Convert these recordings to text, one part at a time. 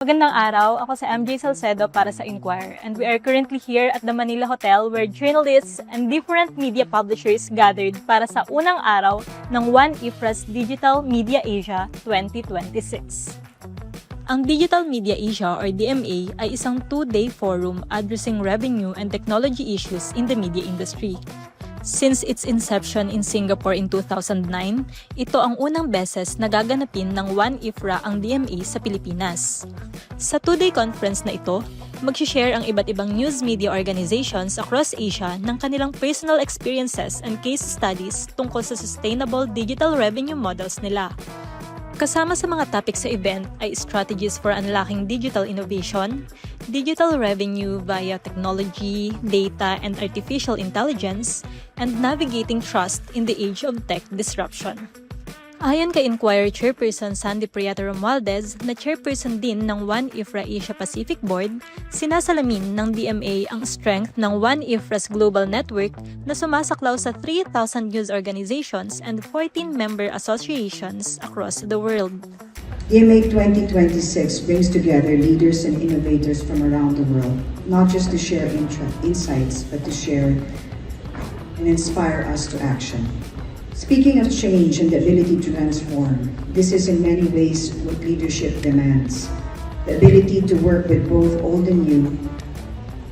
Magandang araw, ako si MJ Salcedo para sa Inquire, and we are currently here at the Manila Hotel where journalists and different media publishers gathered para sa unang araw ng One IFRA's Digital Media Asia 2026. Ang Digital Media Asia or DMA ay isang two-day forum addressing revenue and technology issues in the media industry. Since its inception in Singapore in 2009, ito ang unang beses na gaganapin ng One IFRA ang DMA sa Pilipinas. Sa two-day conference na ito, mag-share ang iba't ibang news media organizations across Asia ng kanilang personal experiences and case studies tungkol sa sustainable digital revenue models nila. Kasama sa mga topic sa event ay strategies for unlocking digital innovation, digital revenue via technology, data, and artificial intelligence, and navigating trust in the age of tech disruption. Ayon kay Inquirer Chairperson Sandy Prieto Romualdez na chairperson din ng One IFRA Asia Pacific Board, sinasalamin ng DMA ang strength ng One IFRA's global network na sumasaklaw sa 3,000 news organizations and 14 member associations across the world. DMA 2026 brings together leaders and innovators from around the world, not just to share insights, but to share and inspire us to action. Speaking of change and the ability to transform, this is in many ways what leadership demands. The ability to work with both old and new,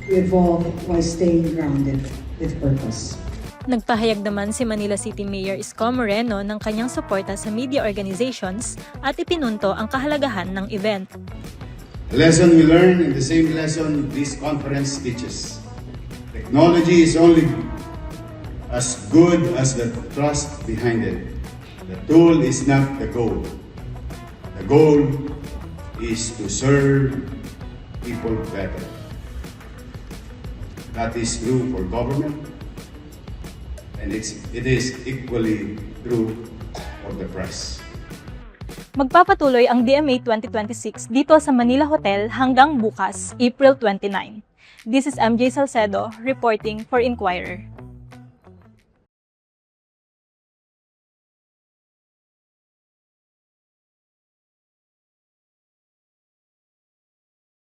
to evolve while staying grounded with purpose. Nagpahayag naman si Manila City Mayor Isko Moreno ng kanyang suporta sa media organizations at ipinunto ang kahalagahan ng event. The lesson we learn in the same lesson this conference teaches. Technology is only as good as the trust behind it. The tool is not the goal. The goal is to serve people better. That is true for government, and it is equally true for the press. Magpapatuloy ang DMA 2026 dito sa Manila Hotel hanggang bukas, April 29. This is MJ Salcedo reporting for Inquirer.